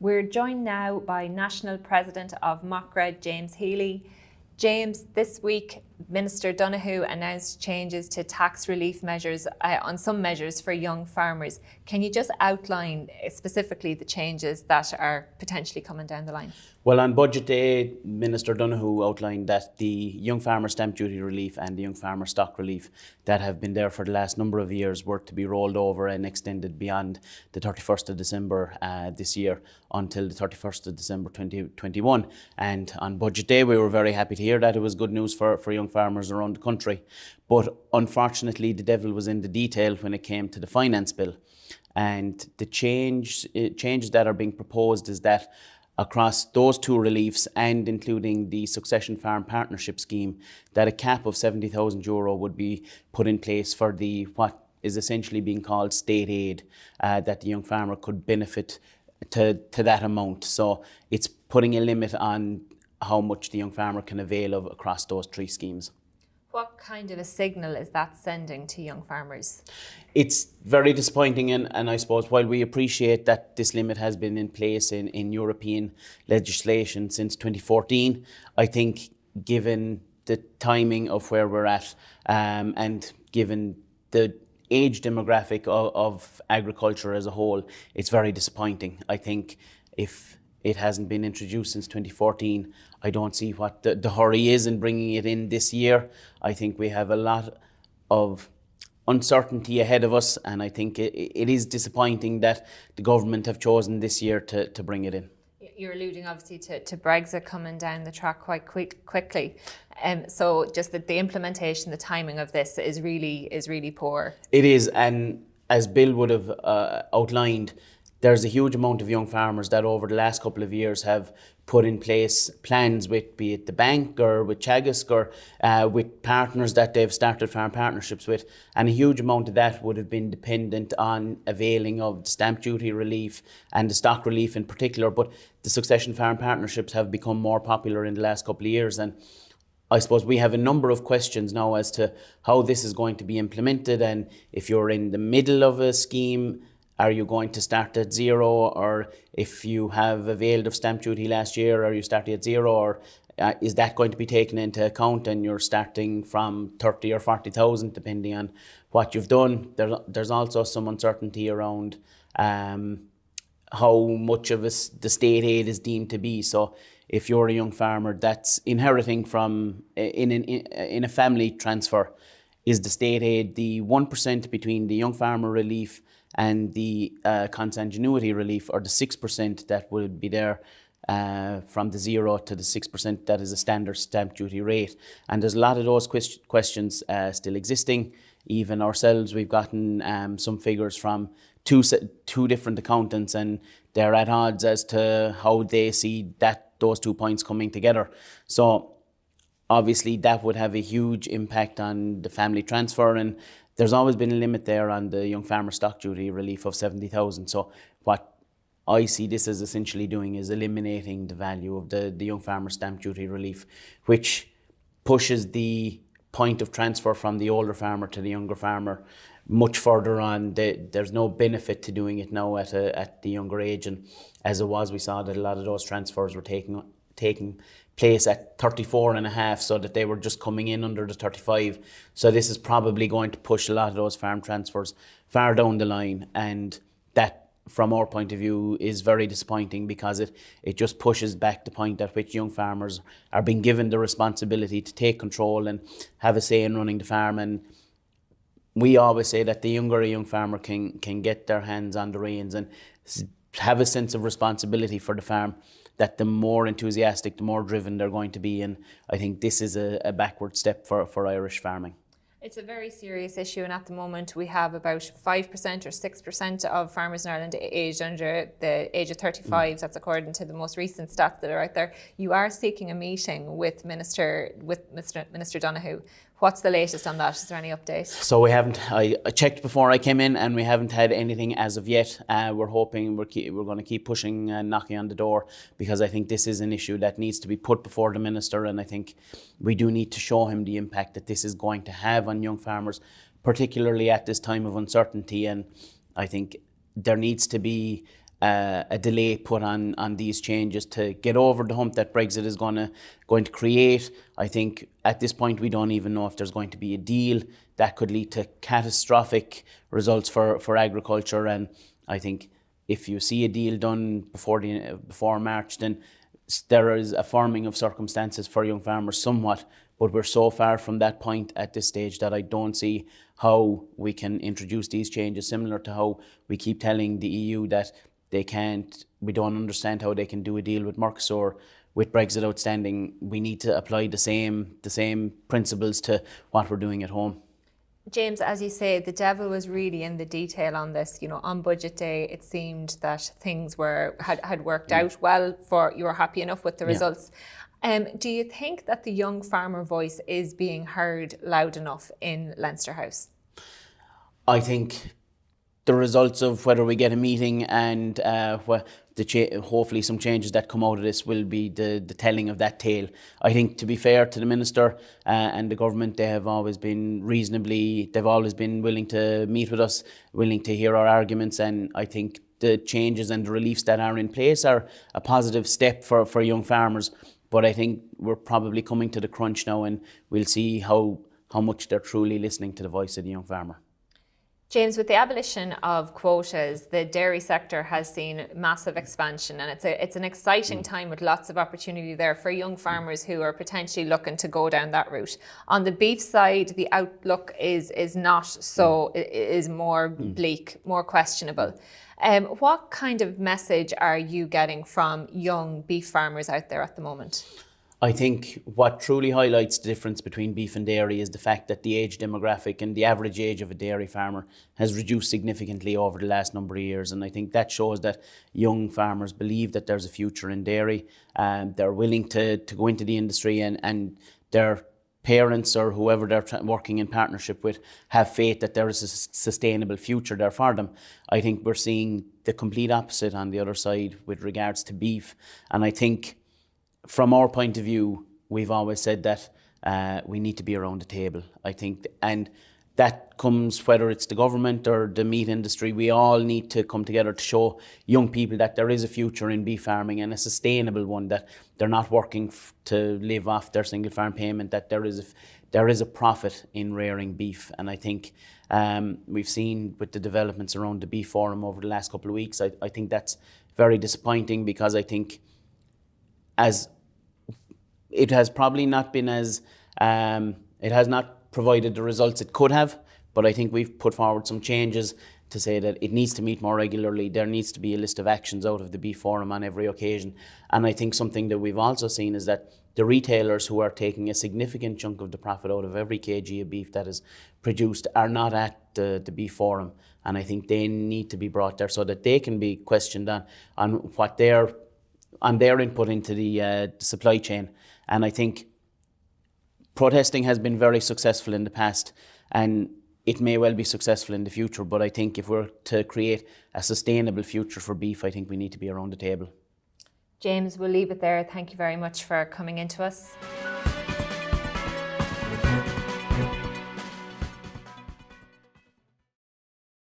We're joined now by National President of MOCRA, James Healy. James, this week, Minister Donoghue announced changes to tax relief measures on some measures for young farmers. Can you just outline specifically the changes that are potentially coming down the line? Well, on budget day, Minister Donoghue outlined that the young farmer stamp duty relief and the young farmer stock relief that have been there for the last number of years were to be rolled over and extended beyond the 31st of December this year until the 31st of December 2021. And on budget day, we were very happy to hear that. It was good news for young farmers around the country. But unfortunately, the devil was in the detail when it came to the finance bill. And the changes that are being proposed is that across those two reliefs and including the Succession Farm Partnership Scheme, that a cap of €70,000 would be put in place for the what is essentially being called state aid, that the young farmer could benefit to that amount. So it's putting a limit on how much the young farmer can avail of across those three schemes. What kind of a signal is that sending to young farmers? It's very disappointing, and I suppose while we appreciate that this limit has been in place in European legislation since 2014, I think given the timing of where we're at and given the age demographic of agriculture as a whole, it's very disappointing. I think if it hasn't been introduced since 2014, I don't see what the hurry is in bringing it in this year. I think we have a lot of uncertainty ahead of us, and I think it is disappointing that the government have chosen this year to bring it in. You're alluding obviously to Brexit coming down the track quite quickly. So just that the implementation, the timing of this is really poor. It is, and as Bill would have outlined, there's a huge amount of young farmers that over the last couple of years have put in place plans with, be it the bank or with Teagasc or with partners that they've started farm partnerships with. And a huge amount of that would have been dependent on availing of the stamp duty relief and the stock relief in particular. But the succession farm partnerships have become more popular in the last couple of years. And I suppose we have a number of questions now as to how this is going to be implemented. And if you're in the middle of a scheme, are you going to start at zero? Or if you have availed of stamp duty last year, are you starting at zero? Or is that going to be taken into account and you're starting from 30 or 40,000 depending on what you've done? There's also some uncertainty around how much of the state aid is deemed to be. So if you're a young farmer that's inheriting from in a family transfer, is the state aid the 1% between the young farmer relief and the consanguinity relief, or the 6% that would be there from the 0 to the 6% that is a standard stamp duty rate? And there's a lot of those questions still existing. Even ourselves, we've gotten some figures from two different accountants, and they're at odds as to how they see those 2 points coming together. So obviously that would have a huge impact on the family transfer, and there's always been a limit there on the young farmer stock duty relief of 70,000. So what I see this as essentially doing is eliminating the value of the young farmer stamp duty relief, which pushes the point of transfer from the older farmer to the younger farmer much further on. There's no benefit to doing it now at the younger age, and as it was, we saw that a lot of those transfers were taking place at 34 and a half, so that they were just coming in under the 35. So this is probably going to push a lot of those farm transfers far down the line, and that from our point of view is very disappointing, because it just pushes back the point at which young farmers are being given the responsibility to take control and have a say in running the farm. And we always say that the younger a young farmer can get their hands on the reins and have a sense of responsibility for the farm, that the more enthusiastic, the more driven they're going to be. And I think this is a backward step for Irish farming. It's a very serious issue, and at the moment we have about 5% or 6% of farmers in Ireland aged under the age of 35. That's according to the most recent stats that are out there. You are seeking a meeting with Minister Donoghue. What's the latest on that? Is there any update? So we haven't. I checked before I came in, and we haven't had anything as of yet. We're hoping we're going to keep pushing and knocking on the door, because I think this is an issue that needs to be put before the minister, and I think we do need to show him the impact that this is going to have on young farmers, particularly at this time of uncertainty. And I think there needs to be a delay put on these changes to get over the hump that Brexit is going to create. I think at this point we don't even know if there's going to be a deal that could lead to catastrophic results for agriculture. And I think if you see a deal done before March, then there is a firming of circumstances for young farmers somewhat. But we're so far from that point at this stage that I don't see how we can introduce these changes, similar to how we keep telling the EU that we don't understand how they can do a deal with Mercosur with Brexit outstanding. We need to apply the same principles to what we're doing at home. James, as you say, the devil was really in the detail on this. You know, on budget day, it seemed that things had worked out well. You were happy enough with the results. Do you think that the young farmer voice is being heard loud enough in Leinster House? I think the results of whether we get a meeting and hopefully some changes that come out of this will be the telling of that tale. I think, to be fair to the Minister and the government, they've always been willing to meet with us, willing to hear our arguments, and I think the changes and the reliefs that are in place are a positive step for young farmers. But I think we're probably coming to the crunch now, and we'll see how much they're truly listening to the voice of the young farmer. James, with the abolition of quotas, the dairy sector has seen massive expansion, and it's an exciting time with lots of opportunity there for young farmers who are potentially looking to go down that route. On the beef side, the outlook is not so, it is more bleak, more questionable. What kind of message are you getting from young beef farmers out there at the moment? I think what truly highlights the difference between beef and dairy is the fact that the age demographic and the average age of a dairy farmer has reduced significantly over the last number of years. And I think that shows that young farmers believe that there's a future in dairy. They're willing to go into the industry, and their parents or whoever they're working in partnership with have faith that there is a sustainable future there for them. I think we're seeing the complete opposite on the other side with regards to beef. And I think from our point of view, we've always said that we need to be around the table. I think, and that comes whether it's the government or the meat industry, we all need to come together to show young people that there is a future in beef farming, and a sustainable one, that they're not working to live off their single farm payment, that there is a profit in rearing beef. And I think we've seen with the developments around the beef forum over the last couple of weeks, I think that's very disappointing, because I think as it has probably not been as, it has not provided the results it could have, but I think we've put forward some changes to say that it needs to meet more regularly. There needs to be a list of actions out of the beef forum on every occasion. And I think something that we've also seen is that the retailers who are taking a significant chunk of the profit out of every kg of beef that is produced are not at the beef forum. And I think they need to be brought there so that they can be questioned on what their input into the supply chain. And I think protesting has been very successful in the past, and it may well be successful in the future. But I think if we're to create a sustainable future for beef, I think we need to be around the table. James, we'll leave it there. Thank you very much for coming into us.